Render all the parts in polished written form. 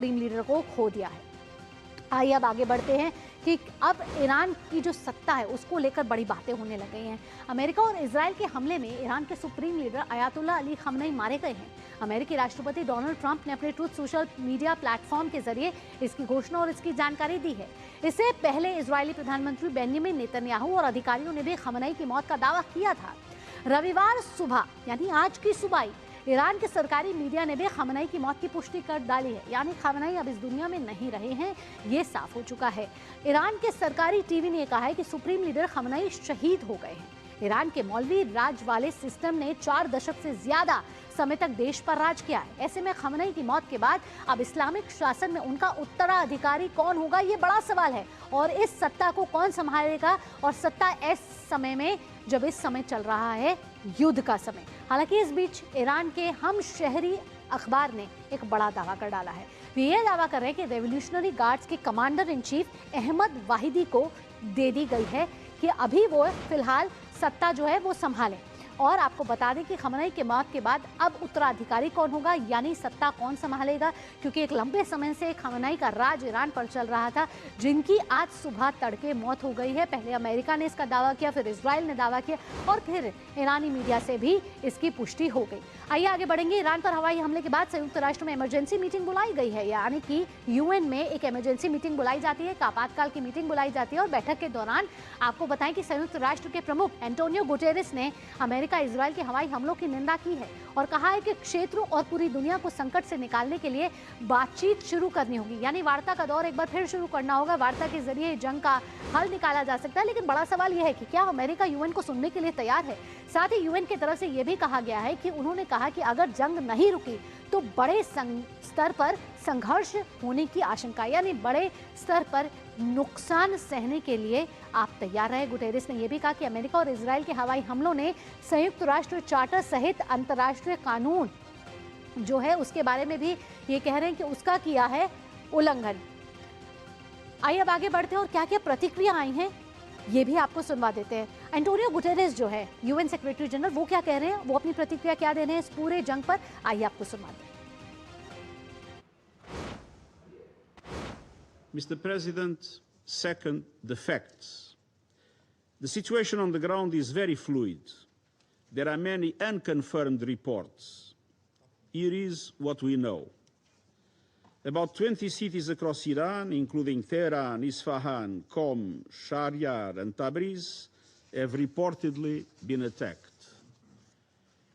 Supreme leader को खो दिया है। आइए अब आगे बढ़ते हैं कि अब ईरान की जो सत्ता है उसको लेकर बड़ी बातें होने लग गई हैं। अमेरिका और इजराइल के हमले में ईरान के supreme leader Ayatollah Ali Khamenei मारे गए हैं। अमेरिकी राष्ट्रपति डोनाल्ड ट्रंप ने अपने ट्रूथ सोशल मीडिया प्लेटफॉर्म के जरिए इसकी घोषणा और इसकी जानकारी दी है। इससे पहले इजरायली प्रधानमंत्री बेंजामिन नेतन्याहू और अधिकारियों ने भी खमनेई की मौत का दावा किया था। रविवार सुबह यानी आज की सुबह ईरान के सरकारी मीडिया ने भी खमनेई की मौत की पुष्टि कर डाली है, यानी खमनेई अब इस दुनिया में नहीं रहे हैं, ये साफ हो चुका है। ईरान के सरकारी टीवी ने कहा है कि सुप्रीम लीडर खमनेई शहीद हो गए हैं। ईरान के मौलवी राज वाले सिस्टम ने 4 दशक से ज्यादा समय तक देश पर राज किया है। ऐसे में खमनेई की मौत के बाद अब इस्लामिक शासन में उनका उत्तराधिकारी कौन होगा, ये बड़ा सवाल है। और इस सत्ता को कौन संभालेगा, और सत्ता इस समय में जब इस समय चल रहा है युद्ध का समय। हालांकि इस बीच ईरान के हम शहरी अखबार ने एक बड़ा दावा कर डाला है। वे ये दावा कर रहे हैं कि रेवोल्यूशनरी गार्ड्स के commander in chief Ahmad Vahidi को दे दी गई है कि अभी वो फिलहाल सत्ता जो है वो संभालें। और आपको बता दें कि खमनेई के मौत के बाद अब उत्तराधिकारी कौन होगा, यानी सत्ता कौन संभालेगा, क्योंकि एक लंबे समय से खमनेई का राज ईरान पर चल रहा था, जिनकी आज सुबह तड़के मौत हो गई है। पहले अमेरिका ने इसका दावा किया, फिर इजराइल ने दावा किया और फिर ईरानी मीडिया से भी इसकी पुष्टि हो गई। आइए आगे बढ़ेंगे। ईरान पर हवाई हमले के बाद संयुक्त राष्ट्र में इमरजेंसी मीटिंग बुलाई गई है, यानी कि यूएन में एक इमरजेंसी मीटिंग बुलाई जाती है, एक आपातकाल की मीटिंग बुलाई जाती है। और बैठक के दौरान आपको बताएं कि संयुक्त राष्ट्र के प्रमुख एंटोनियो गुटेरेस ने अमेरिका इजराइल के हवाई हमलों की निंदा की है और कहा है कि क्षेत्रों और पूरी दुनिया को संकट से निकालने के लिए बातचीत शुरू करनी होगी, यानी वार्ता का दौर एक बार फिर शुरू करना होगा। वार्ता के जरिए जंग का हल निकाला जा सकता है। लेकिन बड़ा सवाल यह है कि क्या अमेरिका यूएन को सुनने के लिए तैयार है। साथ ही यूएन की तरफ से यह भी कहा गया है कि उन्होंने कहा कि अगर जंग नहीं रुकी तो बड़े स्तर पर संघर्ष होने की आशंका, यानी बड़े स्तर पर नुकसान सहने के लिए आप तैयार रहे। गुटेरेस ने यह भी कहा कि अमेरिका और इजराइल के हवाई हमलों ने संयुक्त राष्ट्र चार्टर सहित अंतर्राष्ट्रीय कानून जो है उसके बारे में भी ये कह रहे हैं कि उसका किया है उल्लंघन। आइए अब आगे बढ़ते हैं और क्या क्या प्रतिक्रिया आई हैं ये भी आपको सुनवा देते हैं। एंटोनियो गुटेरेस जो है यूएन सेक्रेटरी जनरल, वो क्या कह रहे हैं, वो अपनी प्रतिक्रिया क्या दे रहे हैं इस पूरे जंग पर, आइए आपको सुनवाते हैं। Mr. President, second, the facts. The situation on the ground is very fluid. There are many unconfirmed reports. Here is what we know. About 20 cities across Iran, including Tehran, Isfahan, Qom, Shahryar, and Tabriz, have reportedly been attacked.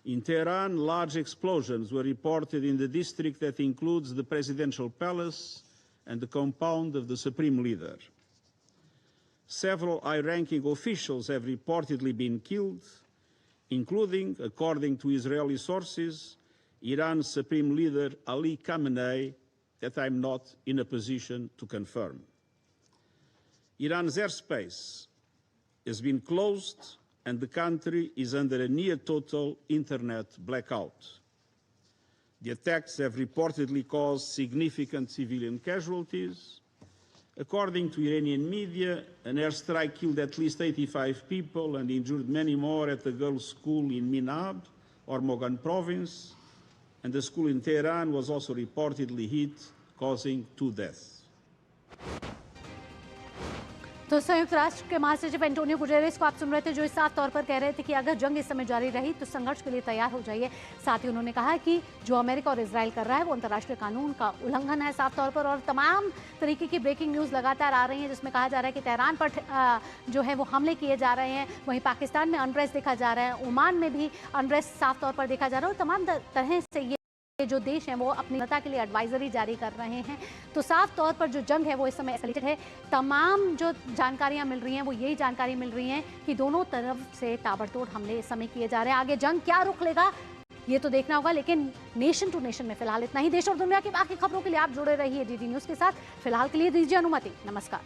In Tehran, large explosions were reported in the district that includes the presidential palace and the compound of the Supreme Leader. Several high-ranking officials have reportedly been killed, including, according to Israeli sources, Iran's Supreme Leader Ali Khamenei, that I'm not in a position to confirm. Iran's airspace has been closed and the country is under a near-total internet blackout. The attacks have reportedly caused significant civilian casualties. According to Iranian media, an airstrike killed at least 85 people and injured many more at a girls' school in Minab, or Mogan province, and the school in Tehran was also reportedly hit, causing 2 deaths. तो संयुक्त राष्ट्र के महासचिव Antonio Guterres को आप सुन रहे थे, जो इस साफ तौर पर कह रहे थे कि अगर जंग इस समय जारी रही तो संघर्ष के लिए तैयार हो जाइए। साथ ही उन्होंने कहा कि जो अमेरिका और इजराइल कर रहा है वो अंतर्राष्ट्रीय कानून का उल्लंघन है साफ तौर पर। और तमाम तरीके की ब्रेकिंग न्यूज़ लगातार आ रही हैं जिसमें कहा जा रहा है कि तेहरान पर जो है वो हमले किए जा रहे हैं। वहीं पाकिस्तान में अनरेस्ट देखा जा रहा है, ओमान में भी अनरेस्ट साफ तौर पर देखा जा रहा है। और तमाम तरह से ये जो देश हैं वो अपनी जनता के लिए एडवाइजरी जारी कर रहे हैं। तो साफ तौर पर जो जंग है वो इस समय एस्केलेटेड है। तमाम जो जानकारियां मिल रही हैं वो यही जानकारी मिल रही हैं कि दोनों तरफ से ताबड़तोड़ हमले इस समय किए जा रहे हैं। आगे जंग क्या रुख लेगा ये तो देखना होगा, लेकिन नेशन टू नेशन में फिलहाल इतना ही। देश और दुनिया की बाकी खबरों के लिए आप जुड़े रहिए डीडी न्यूज़ के साथ। फिलहाल के लिए दीजिए अनुमति, नमस्कार।